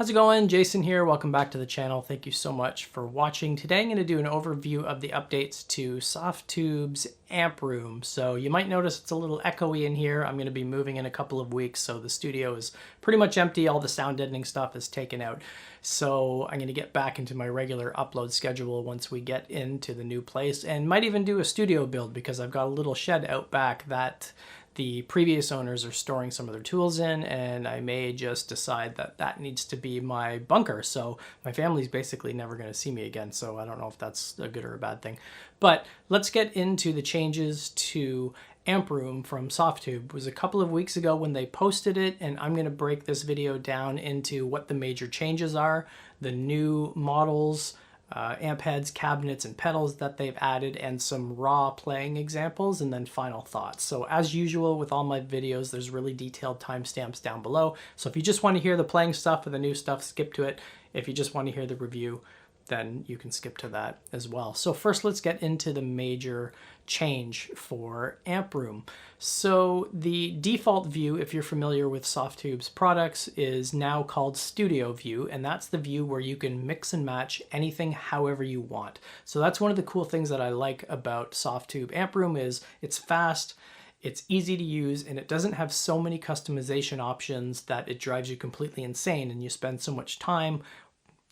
How's it going? Jason here. Welcome back to the channel. Thank you so much for watching. Today I'm going to do an overview of the updates to Softube's amp room. So you might notice it's a little echoey in here. I'm going to be moving in a couple of weeks, so the studio is pretty much empty. All the sound deadening stuff is taken out. So I'm going to get back into my regular upload schedule once we get into the new place, and might even do a studio build because I've got a little shed out back that the previous owners are storing some of their tools in, and I may just decide that that needs to be my bunker. So my family's basically never going to see me again. So I don't know if that's a good or a bad thing. But let's get into the changes to amp room from Softube. It was a couple of weeks ago when they posted it, and I'm going to break this video down into what the major changes are, the new models, amp heads, cabinets, and pedals that they've added, and some raw playing examples, and then final thoughts. So as usual with all my videos, there's really detailed timestamps down below. So if you just want to hear the playing stuff or the new stuff, skip to it. If you just want to hear the review, then you can skip to that as well. So first, let's get into the major change for amp room. So the default view, if you're familiar with Softube's products, is now called Studio View, and that's the view where you can mix and match anything however you want. So that's one of the cool things that I like about Softube amp room is it's fast, it's easy to use, and it doesn't have so many customization options that it drives you completely insane and you spend so much time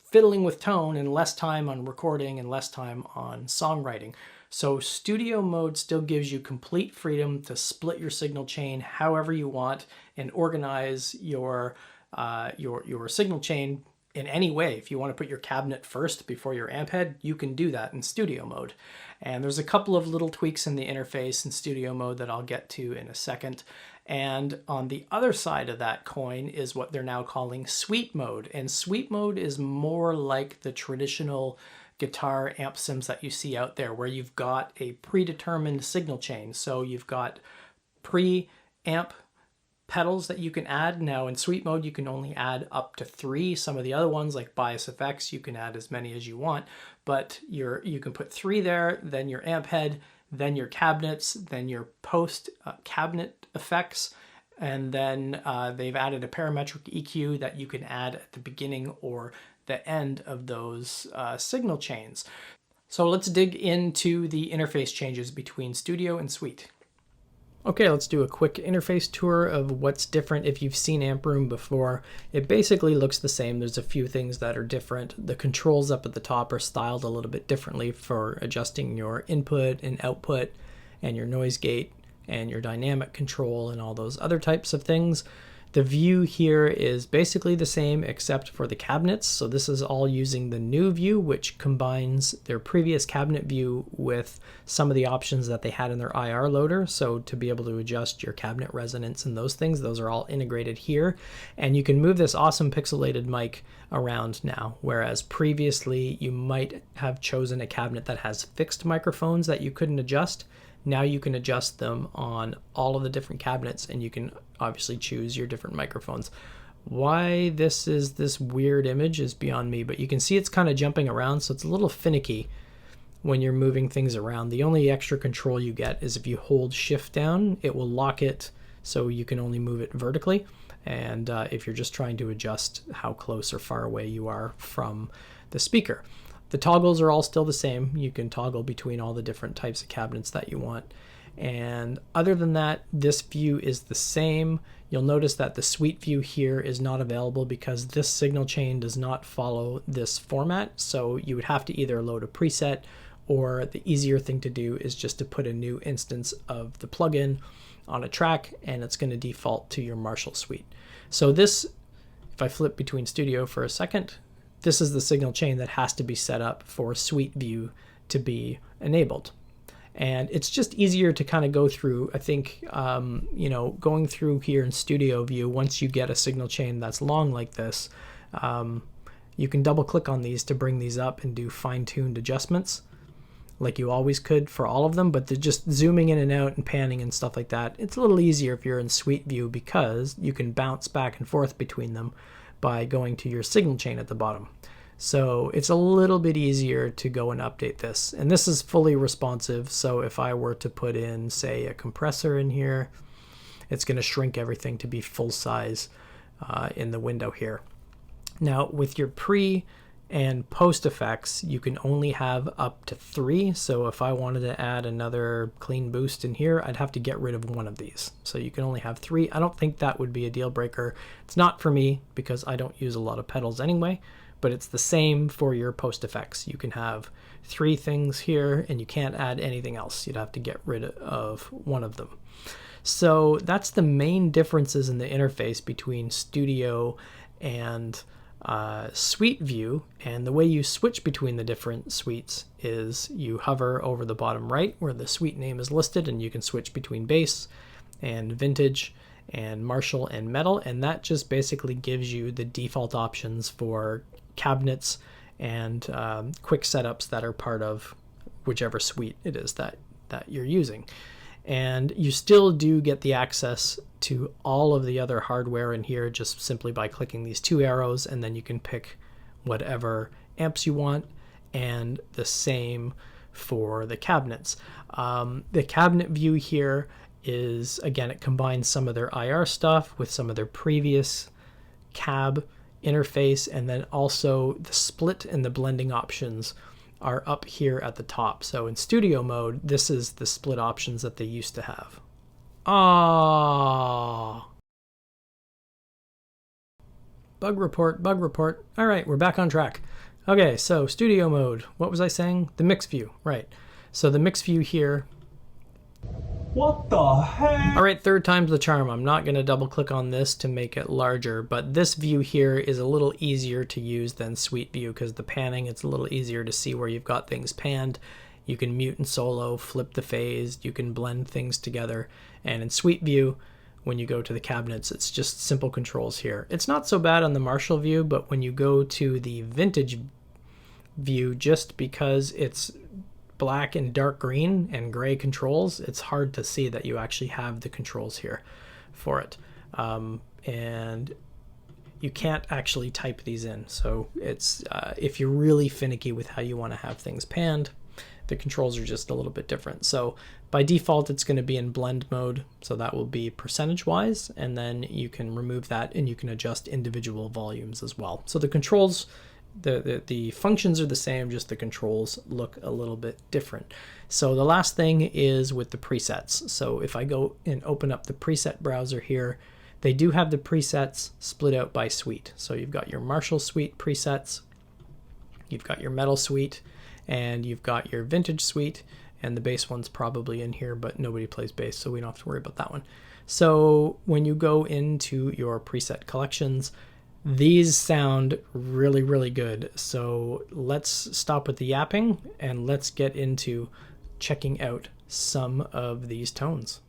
fiddling with tone and less time on recording and less time on songwriting. So studio mode still gives you complete freedom to split your signal chain however you want and organize your signal chain in any way. If you want to put your cabinet first before your amp head, you can do that in studio mode. And there's a couple of little tweaks in the interface in studio mode that I'll get to in a second. And on the other side of that coin is what they're now calling suite mode. And suite mode is more like the traditional guitar amp sims that you see out there, where you've got a predetermined signal chain. So you've got pre-amp pedals that you can add. Now in suite mode, you can only add up to 3. Some of the other ones like bias effects, you can add as many as you want, but you can put 3 there, then your amp head, then your cabinets, then your post cabinet effects, and then they've added a parametric EQ that you can add at the beginning or the end of those signal chains. So let's dig into the interface changes between Studio and Suite. Okay, let's do a quick interface tour of what's different. If you've seen amp room before, it basically looks the same. There's a few things that are different. The controls up at the top are styled a little bit differently for adjusting your input and output and your noise gate and your dynamic control and all those other types of things. The view here is basically the same except for the cabinets. So this is all using the new view, which combines their previous cabinet view with some of the options that they had in their IR loader. So to be able to adjust your cabinet resonance and those things, those are all integrated here. And you can move this awesome pixelated mic around now, whereas previously you might have chosen a cabinet that has fixed microphones that you couldn't adjust. Now you can adjust them on all of the different cabinets, and you can obviously choose your different microphones. Why this is this weird image is beyond me, but you can see it's kind of jumping around, so it's a little finicky when you're moving things around. The only extra control you get is if you hold shift down, it will lock it so you can only move it vertically. And if you're just trying to adjust how close or far away you are from the speaker. The toggles are all still the same. You can toggle between all the different types of cabinets that you want. And other than that, this view is the same. You'll notice that the suite view here is not available because this signal chain does not follow this format. So you would have to either load a preset, or the easier thing to do is just to put a new instance of the plugin on a track, and it's going to default to your Marshall suite. So this, if I flip between Studio for a second, this is the signal chain that has to be set up for suite view to be enabled. And it's just easier to kind of go through. I think, going through here in studio view, once you get a signal chain that's long like this, you can double click on these to bring these up and do fine-tuned adjustments like you always could for all of them, but they're just zooming in and out and panning and stuff like that. It's a little easier if you're in suite view because you can bounce back and forth between them by going to your signal chain at the bottom. So it's a little bit easier to go and update this. And this is fully responsive. So if I were to put in, say, a compressor in here, it's going to shrink everything to be full size in the window here. Now with your pre and post effects, you can only have up to 3. So if I wanted to add another clean boost in here, I'd have to get rid of one of these. So you can only have 3. I don't think that would be a deal breaker. It's not for me because I don't use a lot of pedals anyway, but it's the same for your post effects. You can have 3 things here and you can't add anything else. You'd have to get rid of one of them. So that's the main differences in the interface between Studio and Suite view. And the way you switch between the different suites is you hover over the bottom right where the suite name is listed, and you can switch between bass and vintage and Marshall and metal, and that just basically gives you the default options for cabinets and quick setups that are part of whichever suite it is that you're using. And you still do get the access to all of the other hardware in here just simply by clicking these 2 arrows, and then you can pick whatever amps you want, and the same for the cabinets. The cabinet view here is, again, it combines some of their IR stuff with some of their previous cab interface, and then also the split and the blending options are up here at the top. So in studio mode, this is the split options that they used to have. Ah, bug report, bug report. All right, we're back on track. Okay, so studio mode, what was I saying? The mix view, right. So the mix view here. What the heck? All right, third time's the charm. I'm not going to double click on this to make it larger, but this view here is a little easier to use than Suite view because the panning, it's a little easier to see where you've got things panned. You can mute and solo, flip the phase, you can blend things together. And in Suite view, when you go to the cabinets, it's just simple controls here. It's not so bad on the Marshall view, but when you go to the vintage view, just because it's black and dark green and gray controls, it's hard to see that you actually have the controls here for it. And you can't actually type these in. So it's if you're really finicky with how you want to have things panned, the controls are just a little bit different. So by default, it's going to be in blend mode. So that will be percentage wise, and then you can remove that and you can adjust individual volumes as well. So the controls, the functions are the same, just the controls look a little bit different. So the last thing is with the presets. So if I go and open up the preset browser here, they do have the presets split out by suite. So you've got your Marshall suite presets, you've got your metal suite, and you've got your vintage suite, and the bass one's probably in here, but nobody plays bass, so we don't have to worry about that one. So when you go into your preset collections, these sound really, really good. So let's stop with the yapping and let's get into checking out some of these tones.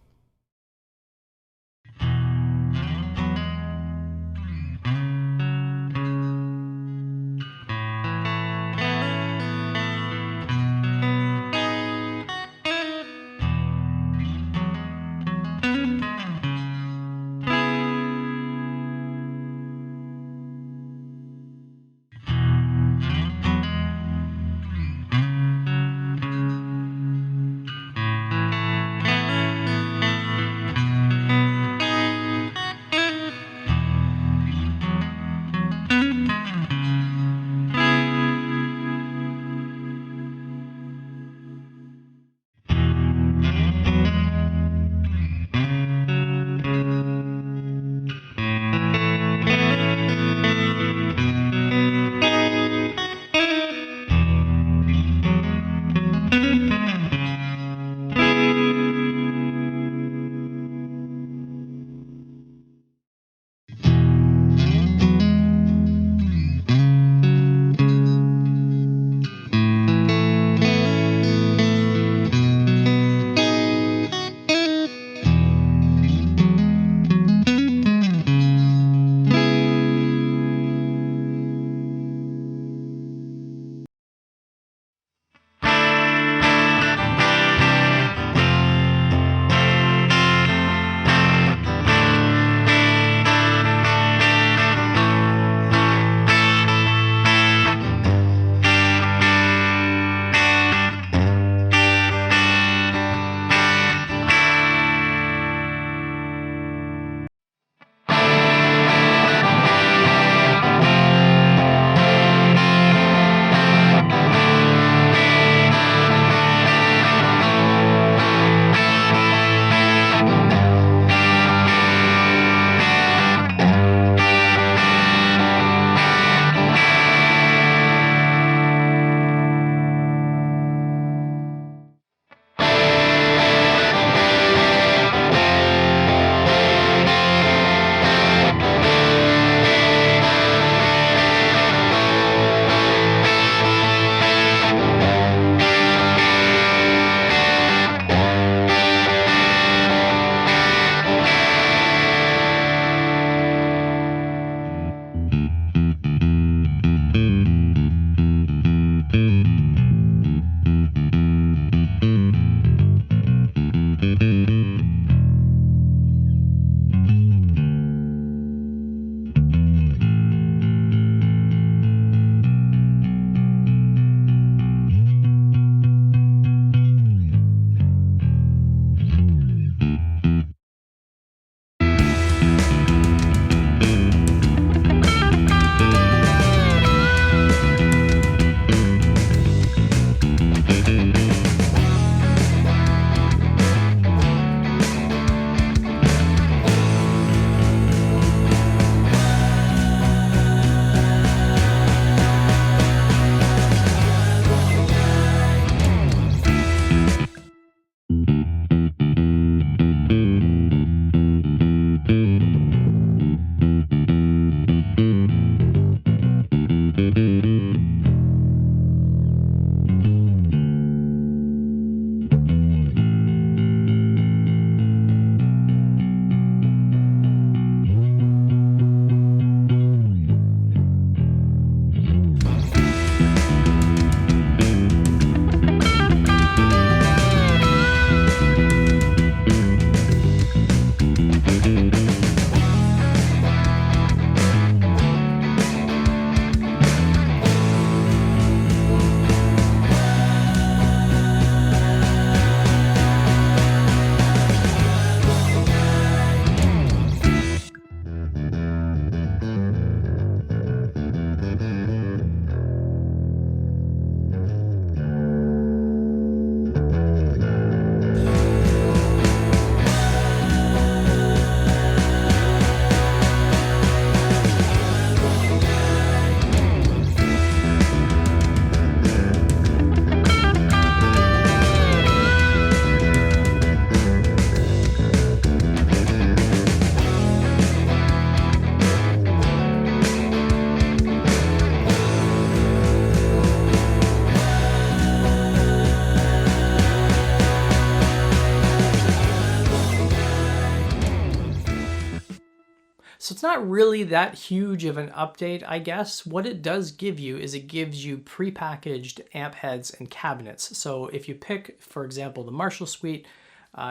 So it's not really that huge of an update, I guess. What it does give you is it gives you prepackaged amp heads and cabinets. So if you pick, for example, the Marshall suite,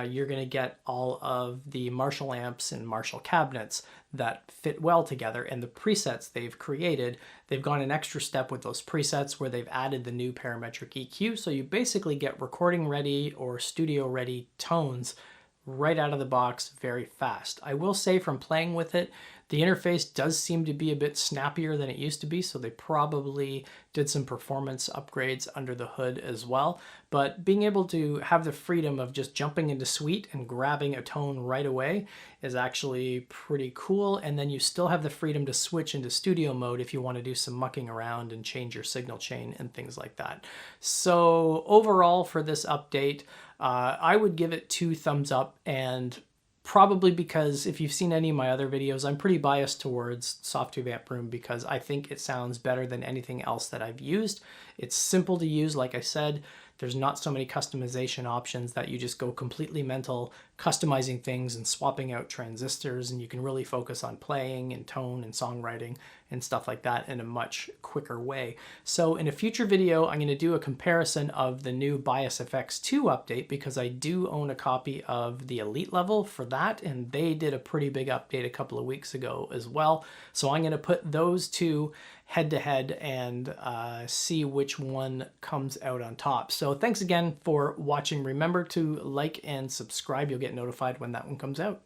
you're going to get all of the Marshall amps and Marshall cabinets that fit well together, and the presets they've created, they've gone an extra step with those presets where they've added the new parametric EQ, so you basically get recording ready or studio ready tones right out of the box very fast. I will say from playing with it, the interface does seem to be a bit snappier than it used to be, so they probably did some performance upgrades under the hood as well. But being able to have the freedom of just jumping into Suite and grabbing a tone right away is actually pretty cool. And then you still have the freedom to switch into studio mode if you want to do some mucking around and change your signal chain and things like that. So overall for this update, I would give it 2 thumbs up, and probably because if you've seen any of my other videos, I'm pretty biased towards Softube Amp Room because I think it sounds better than anything else that I've used. It's simple to use, like I said. There's not so many customization options that you just go completely mental customizing things and swapping out transistors, and you can really focus on playing and tone and songwriting and stuff like that in a much quicker way. So in a future video, I'm going to do a comparison of the new Bias FX 2 update because I do own a copy of the Elite level for that, and they did a pretty big update a couple of weeks ago as well. So I'm going to put those two head to head and see which one comes out on top. So thanks again for watching. Remember to like and subscribe. You'll get notified when that one comes out.